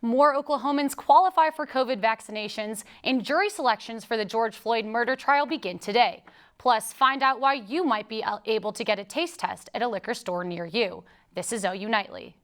More Oklahomans qualify for COVID vaccinations, and jury selections for the George Floyd murder trial begin today. Plus, find out why you might be able to get a taste test at a liquor store near you. This is OU Nightly.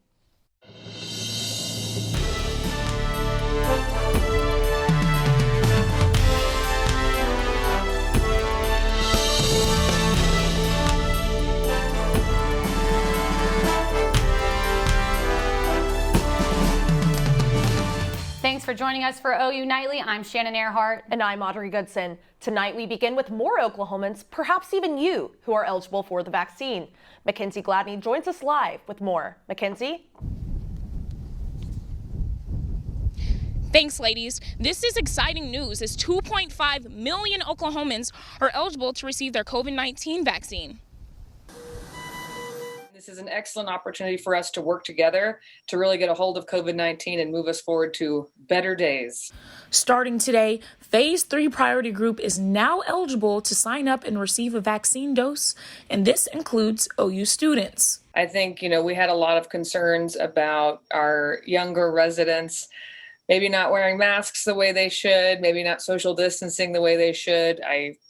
Thanks for joining us for OU Nightly. I'm Shannon Ehrhardt. And I'm Audrey Goodson. Tonight we begin with more Oklahomans, perhaps even you, who are eligible for the vaccine. Mckenzie Gladney joins us live with more. Mckenzie? Thanks, ladies. This is exciting news as 2.5 million Oklahomans are eligible to receive their COVID-19 vaccine. This is an excellent opportunity for us to work together to really get a hold of COVID-19 and move us forward to better days. Starting today, Phase 3 priority group is now eligible to sign up and receive a vaccine dose, and this includes OU students. I think, we had a lot of concerns about our younger residents maybe not wearing masks the way they should, maybe not social distancing the way they should.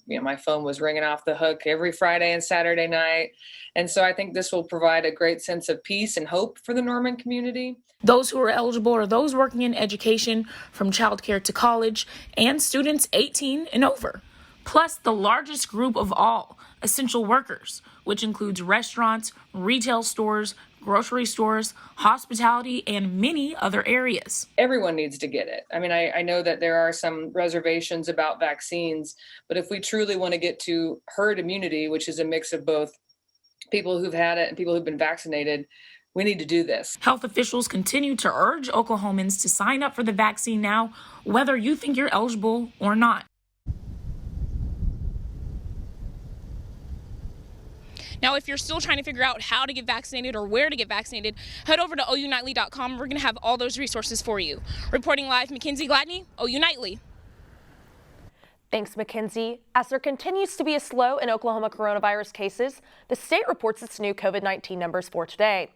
My phone was ringing off the hook every Friday and Saturday night. And so I think this will provide a great sense of peace and hope for the Norman community. Those who are eligible are those working in education from childcare to college and students 18 and over. Plus the largest group of all, essential workers, which includes restaurants, retail stores, grocery stores, hospitality, and many other areas. Everyone needs to get it. I know that there are some reservations about vaccines, but if we truly want to get to herd immunity, which is a mix of both people who've had it and people who've been vaccinated, we need to do this. Health officials continue to urge Oklahomans to sign up for the vaccine now, whether you think you're eligible or not. Now, if you're still trying to figure out how to get vaccinated or where to get vaccinated, head over to OUNightly.com. We're going to have all those resources for you. Reporting live, Mckenzie Gladney, OU Nightly. Thanks, Mckenzie. As there continues to be a slow in Oklahoma coronavirus cases, the state reports its new COVID-19 numbers for today.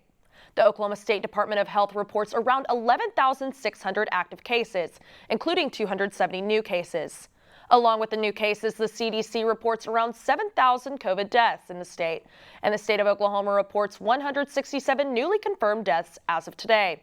The Oklahoma State Department of Health reports around 11,600 active cases, including 270 new cases. Along with the new cases, the CDC reports around 7,000 COVID deaths in the state, and the state of Oklahoma reports 167 newly confirmed deaths as of today.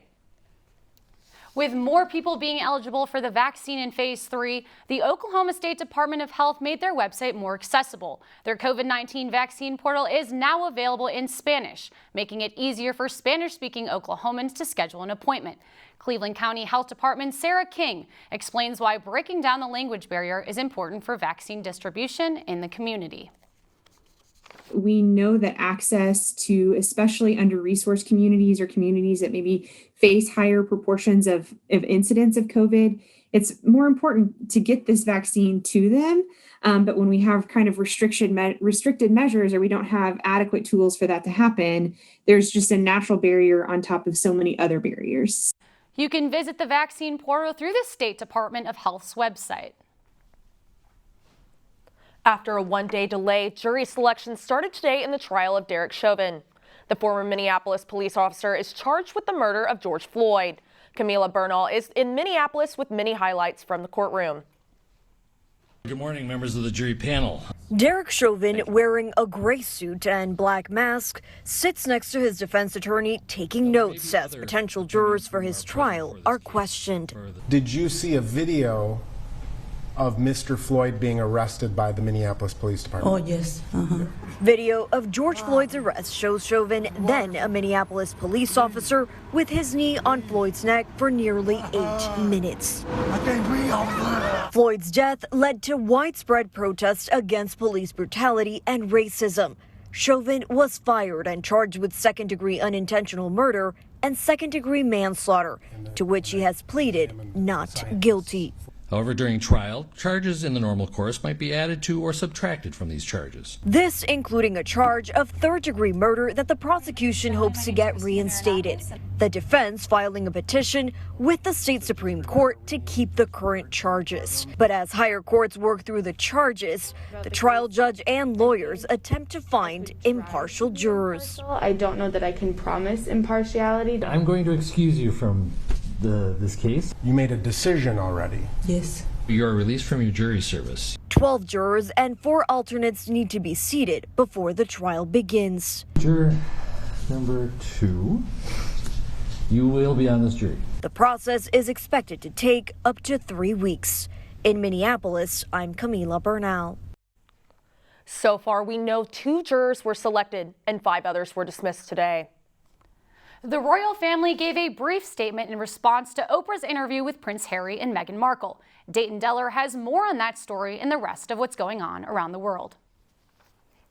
With more people being eligible for the vaccine in Phase 3, the Oklahoma State Department of Health made their website more accessible. Their COVID-19 vaccine portal is now available in Spanish, making it easier for Spanish-speaking Oklahomans to schedule an appointment. Cleveland County Health Department Sarah King explains why breaking down the language barrier is important for vaccine distribution in the community. We know that access to especially under-resourced communities or communities that maybe face higher proportions of incidence of COVID, it's more important to get this vaccine to them. But when we have kind of restricted measures or we don't have adequate tools for that to happen, there's just a natural barrier on top of so many other barriers. You can visit the vaccine portal through the State Department of Health's website. After a one-day delay, jury selection started today in the trial of Derek Chauvin. The former Minneapolis police officer is charged with the murder of George Floyd. Camila Bernal is in Minneapolis with many highlights from the courtroom. Good morning, members of the jury panel. Derek Chauvin, wearing a gray suit and black mask, sits next to his defense attorney taking notes as potential jurors for his trial are questioned. Did you see a video of Mr. Floyd being arrested by the Minneapolis Police Department? Oh, yes. Video of George Floyd's arrest shows Chauvin, then a Minneapolis police officer, with his knee on Floyd's neck for nearly 8 minutes. Floyd's death led to widespread protests against police brutality and racism. Chauvin was fired and charged with second-degree unintentional murder and second-degree manslaughter, to which he has pleaded not guilty. However, during trial, charges in the normal course might be added to or subtracted from these charges. This including a charge of third-degree murder that the prosecution hopes to get reinstated. The defense filing a petition with the state Supreme Court to keep the current charges. But as higher courts work through the charges, the trial judge and lawyers attempt to find impartial jurors. I don't know that I can promise impartiality. I'm going to excuse you from this case. You made a decision already. Yes. You are released from your jury service. 12 jurors and 4 alternates need to be seated before the trial begins. Juror number 2, you will be on this jury. The process is expected to take up to 3 weeks. In Minneapolis, I'm Camila Bernal. So far, we know 2 jurors were selected and 5 others were dismissed today. The royal family gave a brief statement in response to Oprah's interview with Prince Harry and Meghan Markle. Deyton has more on that story and the rest of what's going on around the world.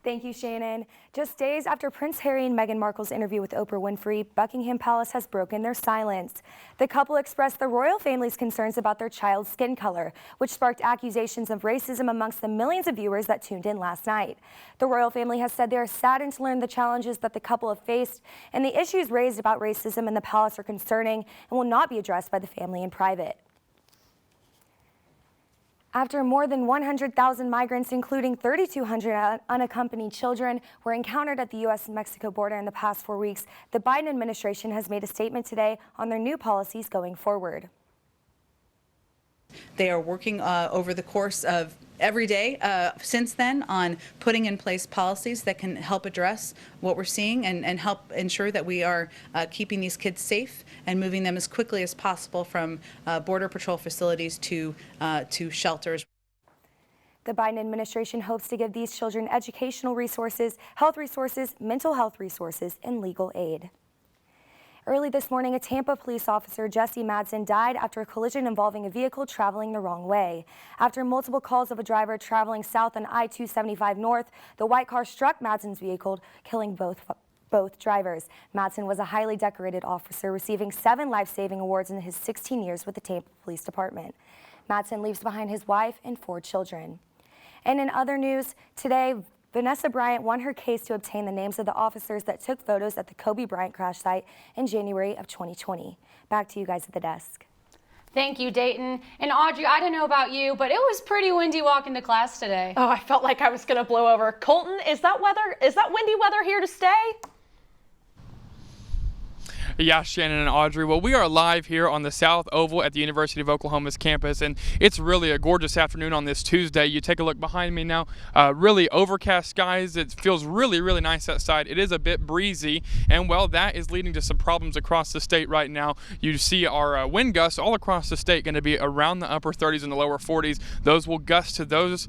Thank you, Shannon. Just days after Prince Harry and Meghan Markle's interview with Oprah Winfrey, Buckingham Palace has broken their silence. The couple expressed the royal family's concerns about their child's skin color, which sparked accusations of racism amongst the millions of viewers that tuned in last night. The royal family has said they are saddened to learn the challenges that the couple have faced, and the issues raised about racism in the palace are concerning and will not be addressed by the family in private. After more than 100,000 migrants, including 3,200 unaccompanied children, were encountered at the U.S.-Mexico border in the past 4 weeks, the Biden administration has made a statement today on their new policies going forward. They are working over the course of every day since then on putting in place policies that can help address what we're seeing and help ensure that we are keeping these kids safe and moving them as quickly as possible from Border Patrol facilities to shelters. The Biden administration hopes to give these children educational resources, health resources, mental health resources, and legal aid. Early this morning, a Tampa police officer, Jesse Madsen, died after a collision involving a vehicle traveling the wrong way. After multiple calls of a driver traveling south on I-275 north, the white car struck Madsen's vehicle, killing both drivers. Madsen was a highly decorated officer, receiving 7 life-saving awards in his 16 years with the Tampa Police Department. Madsen leaves behind his wife and 4 children. And in other news, today, Vanessa Bryant won her case to obtain the names of the officers that took photos at the Kobe Bryant crash site in January of 2020. Back to you guys at the desk. Thank you, Deyton. And Audrey, I don't know about you, but it was pretty windy walking to class today. Oh, I felt like I was going to blow over. Colton, is that windy weather here to stay? Yeah, Shannon and Audrey. Well, we are live here on the South Oval at the University of Oklahoma's campus, and it's really a gorgeous afternoon on this Tuesday. You take a look behind me now, really overcast skies. It feels really, really nice outside. It is a bit breezy, and well, that is leading to some problems across the state right now. You see our wind gusts all across the state going to be around the upper 30s and the lower 40s. Those will gust to those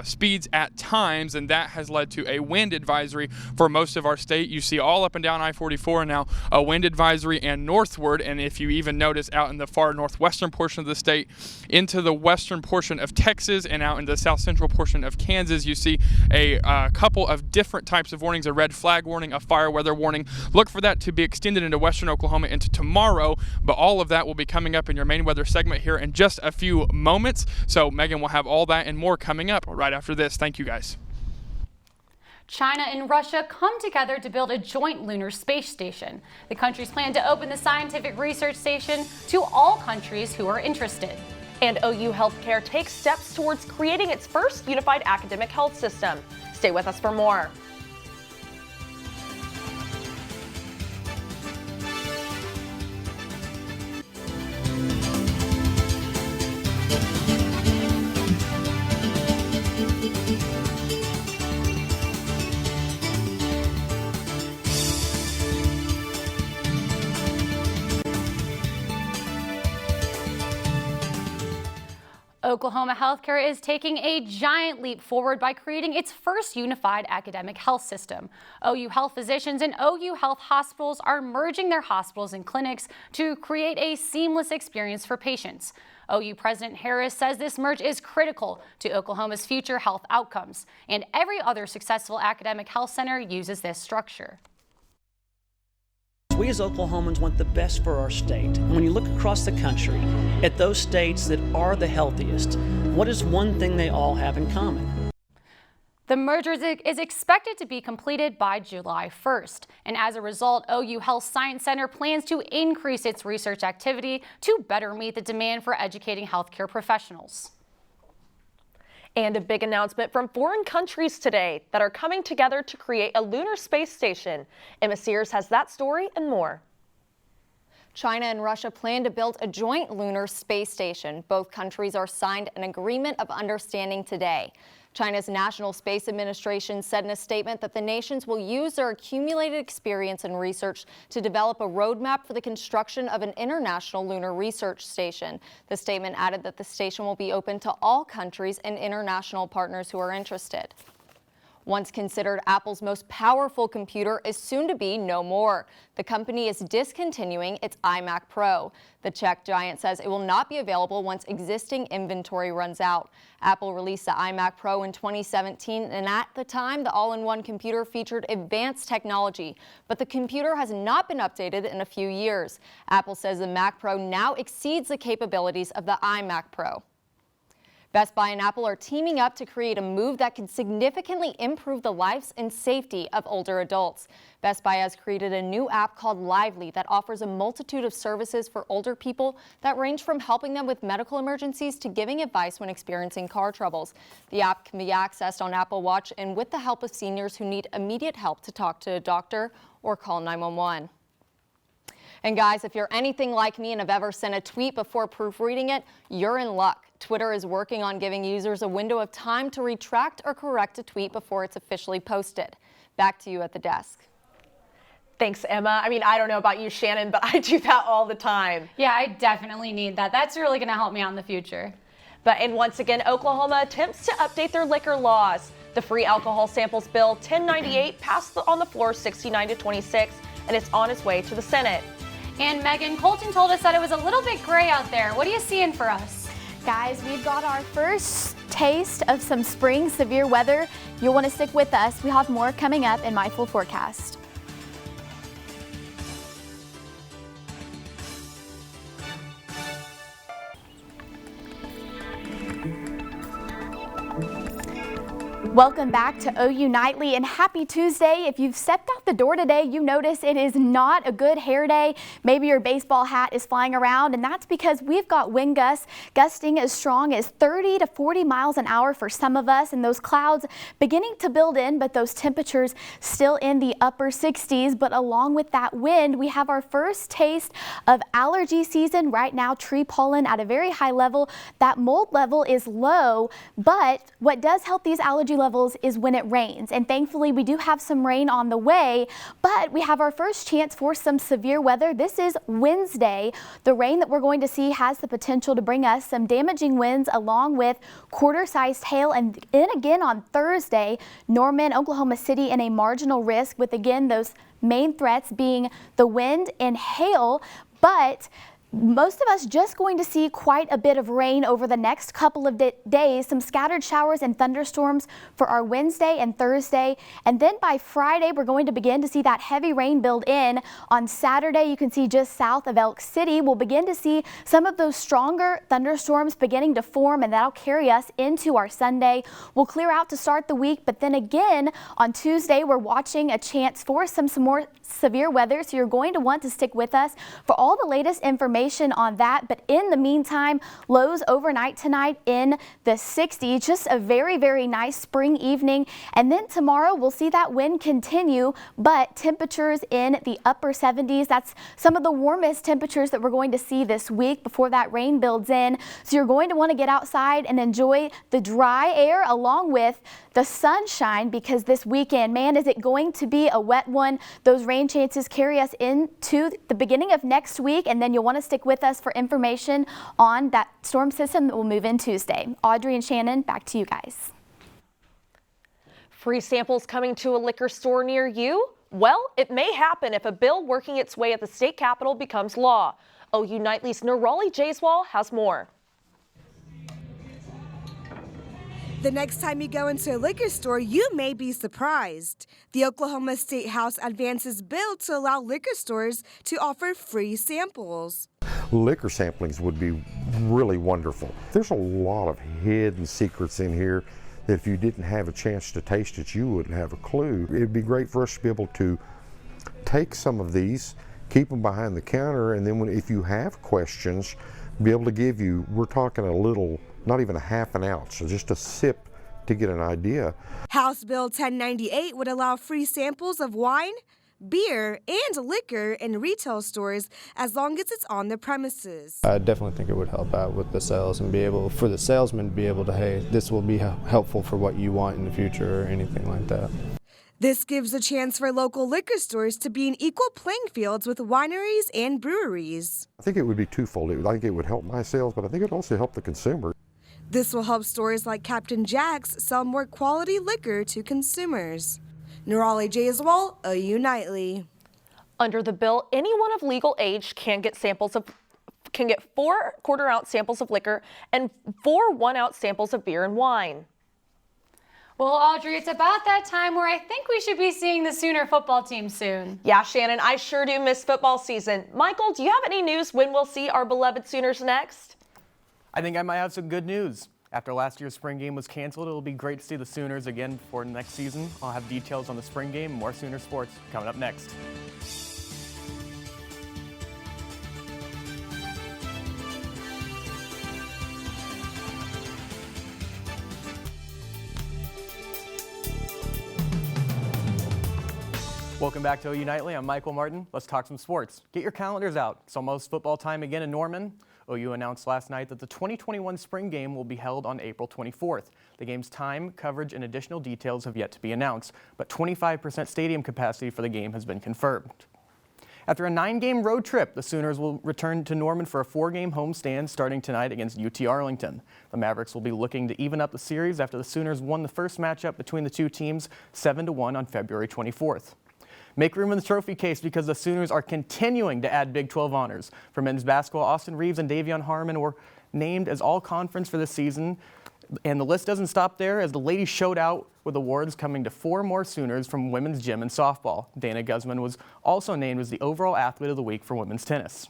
speeds at times, and that has led to a wind advisory for most of our state. You see all up and down I-44 now, a wind advisory and northward, and if you even notice out in the far northwestern portion of the state into the western portion of Texas and out in the south central portion of Kansas, you see a couple of different types of warnings: a red flag warning, a fire weather warning. Look for that to be extended into western Oklahoma into tomorrow, but all of that will be coming up in your main weather segment here in just a few moments. So Megan will have all that and more coming up right after this. Thank you guys. China and Russia come together to build a joint lunar space station. The countries plan to open the scientific research station to all countries who are interested. And OU Healthcare takes steps towards creating its first unified academic health system. Stay with us for more. Oklahoma healthcare is taking a giant leap forward by creating its first unified academic health system. OU Health physicians and OU Health hospitals are merging their hospitals and clinics to create a seamless experience for patients. OU President Harris says this merge is critical to Oklahoma's future health outcomes, and every other successful academic health center uses this structure. We as Oklahomans want the best for our state. And when you look across the country at those states that are the healthiest, what is one thing they all have in common? The merger is expected to be completed by July 1st. And as a result, OU Health Science Center plans to increase its research activity to better meet the demand for educating healthcare professionals. And a big announcement from foreign countries today that are coming together to create a lunar space station. Sears has that story and more. China and Russia plan to build a joint lunar space station. Both countries are signed an agreement of understanding today. China's National Space Administration said in a statement that the nations will use their accumulated experience and research to develop a roadmap for the construction of an international lunar research station. The statement added that the station will be open to all countries and international partners who are interested. Once considered Apple's most powerful computer is soon to be no more. The company is discontinuing its iMac Pro. The tech giant says it will not be available once existing inventory runs out. Apple released the iMac Pro in 2017, and at the time, the all-in-one computer featured advanced technology, but the computer has not been updated in a few years. Apple says the Mac Pro now exceeds the capabilities of the iMac Pro. Best Buy and Apple are teaming up to create a move that can significantly improve the lives and safety of older adults. Best Buy has created a new app called Lively that offers a multitude of services for older people that range from helping them with medical emergencies to giving advice when experiencing car troubles. The app can be accessed on Apple Watch and with the help of seniors who need immediate help to talk to a doctor or call 911. And guys, if you're anything like me and have ever sent a tweet before proofreading it, you're in luck. Twitter is working on giving users a window of time to retract or correct a tweet before it's officially posted. Back to you at the desk. Thanks, Emma. I mean, I don't know about you, Shannon, but I do that all the time. Yeah, I definitely need that. That's really going to help me out in the future. And once again, Oklahoma attempts to update their liquor laws. The Free Alcohol Samples Bill 1098 passed on the floor 69-26, and it's on its way to the Senate. And Megan, Colton told us that it was a little bit gray out there. What are you seeing for us? Guys, we've got our first taste of some spring severe weather. You'll want to stick with us. We have more coming up in my full forecast. Welcome back to OU Nightly and happy Tuesday. If you've stepped out the door today, you notice it is not a good hair day. Maybe your baseball hat is flying around, and that's because we've got wind gusts gusting as strong as 30 to 40 miles an hour for some of us, and those clouds beginning to build in, but those temperatures still in the upper 60s. But along with that wind, we have our first taste of allergy season right now. Tree pollen at a very high level. That mold level is low, but what does help these allergy levels is when it rains, and thankfully we do have some rain on the way, but we have our first chance for some severe weather. This is Wednesday. The rain that we're going to see has the potential to bring us some damaging winds along with quarter-sized hail, and then again on Thursday, Norman, Oklahoma City in a marginal risk, with again those main threats being the wind and hail. But most of us just going to see quite a bit of rain over the next couple of days, some scattered showers and thunderstorms for our Wednesday and Thursday. And then by Friday, we're going to begin to see that heavy rain build in. On Saturday, you can see just south of Elk City, we'll begin to see some of those stronger thunderstorms beginning to form, and that'll carry us into our Sunday. We'll clear out to start the week, but then again on Tuesday, we're watching a chance for some more severe weather, so you're going to want to stick with us for all the latest information on that. But in the meantime, lows overnight tonight in the 60s, just a very, very nice spring evening. And then tomorrow we'll see that wind continue, but temperatures in the upper 70s. That's some of the warmest temperatures that we're going to see this week before that rain builds in. So you're going to want to get outside and enjoy the dry air along with the sunshine, because this weekend, man, is it going to be a wet one. Those rain chances carry us into the beginning of next week, and then you'll want to stick with us for information on that storm system that will move in Tuesday. Audrey and Shannon, back to you guys. Free samples coming to a liquor store near you? Well, it may happen if a bill working its way at the state capitol becomes law. OU Nightly's Nerali Jaiswal has more. The next time you go into a liquor store, you may be surprised. The Oklahoma State House advances bill to allow liquor stores to offer free samples. Liquor samplings would be really wonderful. There's a lot of hidden secrets in here that if you didn't have a chance to taste it, you wouldn't have a clue. It'd be great for us to be able to take some of these, keep them behind the counter, and then if you have questions, be able to give you, we're talking a little, not even a half an ounce, so just a sip to get an idea. House Bill 1098 would allow free samples of wine, beer, and liquor in retail stores as long as it's on the premises. I definitely think it would help out with the sales and be able, for the salesman to be able to, hey, this will be helpful for what you want in the future or anything like that. This gives a chance for local liquor stores to be in equal playing fields with wineries and breweries. I think it would be twofold. I think it would help my sales, but I think it would also help the consumer. This will help stores like Captain Jack's sell more quality liquor to consumers. Nurali Jaiswal, OU Nightly. Under the bill, anyone of legal age can get 4 quarter-ounce samples of liquor and 4 1-ounce samples of beer and wine. Well, Audrey, it's about that time where I think we should be seeing the Sooner football team soon. Yeah, Shannon, I sure do miss football season. Michael, do you have any news when we'll see our beloved Sooners next? I think I might have some good news. After last year's spring game was canceled, it'll be great to see the Sooners again for next season. I'll have details on the spring game, more Sooner sports coming up next. Welcome back to OU Nightly. I'm Michael Martin. Let's talk some sports. Get your calendars out. It's almost football time again in Norman. OU announced last night that the 2021 spring game will be held on April 24th. The game's time, coverage, and additional details have yet to be announced, but 25% stadium capacity for the game has been confirmed. After a 9-game road trip, the Sooners will return to Norman for a 4-game homestand starting tonight against UT Arlington. The Mavericks will be looking to even up the series after the Sooners won the first matchup between the two teams 7-1 on February 24th. Make room in the trophy case because the Sooners are continuing to add Big 12 honors. For men's basketball, Austin Reeves and Davion Harmon were named as all-conference for this season. And the list doesn't stop there as the ladies showed out with awards coming to 4 more Sooners from women's gym and softball. Dana Guzman was also named as the overall athlete of the week for women's tennis.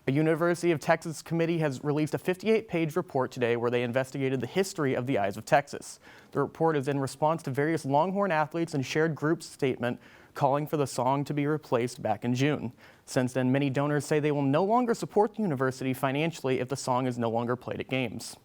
A University of Texas committee has released a 58-page report today where they investigated the history of the Eyes of Texas. The report is in response to various Longhorn athletes and shared groups' statement calling for the song to be replaced back in June. Since then, many donors say they will no longer support the university financially if the song is no longer played at games.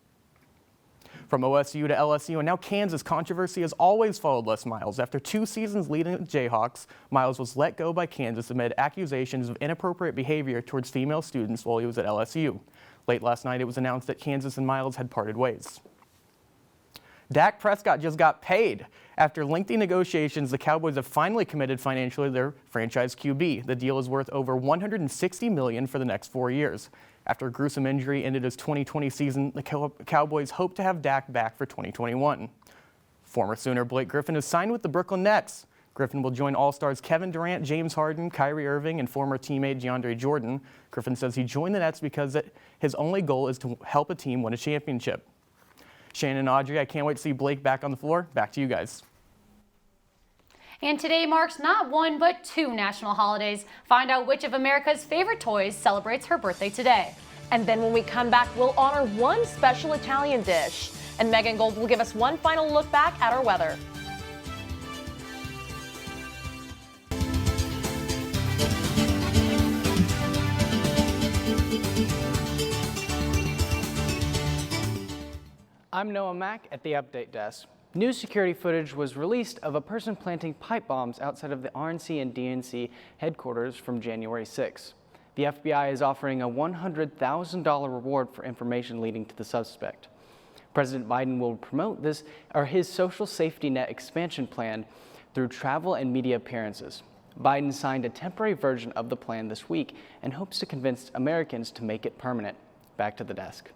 From OSU to LSU and now Kansas, controversy has always followed Les Miles. After 2 seasons leading the Jayhawks, Miles was let go by Kansas amid accusations of inappropriate behavior towards female students while he was at LSU. Late last night, it was announced that Kansas and Miles had parted ways. Dak Prescott just got paid. After lengthy negotiations, the Cowboys have finally committed financially to their franchise QB. The deal is worth over $160 million for the next 4 years. After a gruesome injury ended his 2020 season, the Cowboys hope to have Dak back for 2021. Former Sooner Blake Griffin has signed with the Brooklyn Nets. Griffin will join All-Stars Kevin Durant, James Harden, Kyrie Irving, and former teammate DeAndre Jordan. Griffin says he joined the Nets because his only goal is to help a team win a championship. Shannon and Audrey, I can't wait to see Blake back on the floor. Back to you guys. And today marks not 1 but 2 national holidays. Find out which of America's favorite toys celebrates her birthday today. And then when we come back, we'll honor one special Italian dish. And Megan Gold will give us one final look back at our weather. I'm Noah Mack at the Update Desk. New security footage was released of a person planting pipe bombs outside of the RNC and DNC headquarters from January 6. The FBI is offering a $100,000 reward for information leading to the suspect. President Biden will promote his social safety net expansion plan through travel and media appearances. Biden signed a temporary version of the plan this week and hopes to convince Americans to make it permanent. Back to the desk.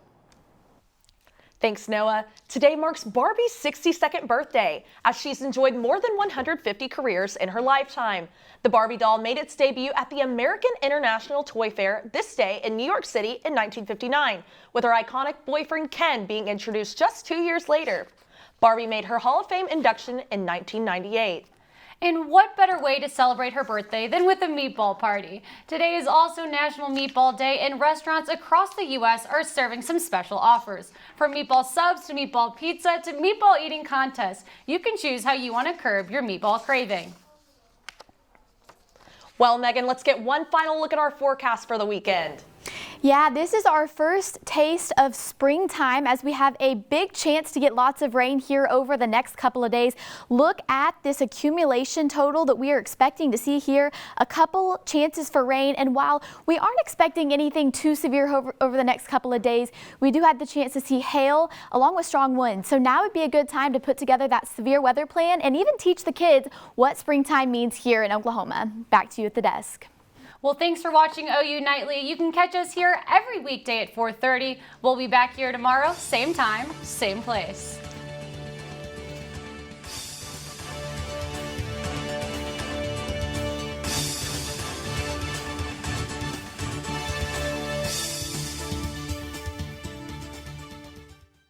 Thanks, Noah. Today marks Barbie's 62nd birthday, as she's enjoyed more than 150 careers in her lifetime. The Barbie doll made its debut at the American International Toy Fair this day in New York City in 1959, with her iconic boyfriend Ken being introduced just 2 years later. Barbie made her Hall of Fame induction in 1998. And what better way to celebrate her birthday than with a meatball party? Today is also National Meatball Day, and restaurants across the U.S. are serving some special offers. From meatball subs to meatball pizza to meatball eating contests, you can choose how you want to curb your meatball craving. Well, Megan, let's get one final look at our forecast for the weekend. Yeah, this is our first taste of springtime as we have a big chance to get lots of rain here over the next couple of days. Look at this accumulation total that we are expecting to see here. A couple chances for rain, and while we aren't expecting anything too severe over the next couple of days, we do have the chance to see hail along with strong winds. So now would be a good time to put together that severe weather plan and even teach the kids what springtime means here in Oklahoma. Back to you at the desk. Well, thanks for watching OU Nightly. You can catch us here every weekday at 4:30. We'll be back here tomorrow, same time, same place.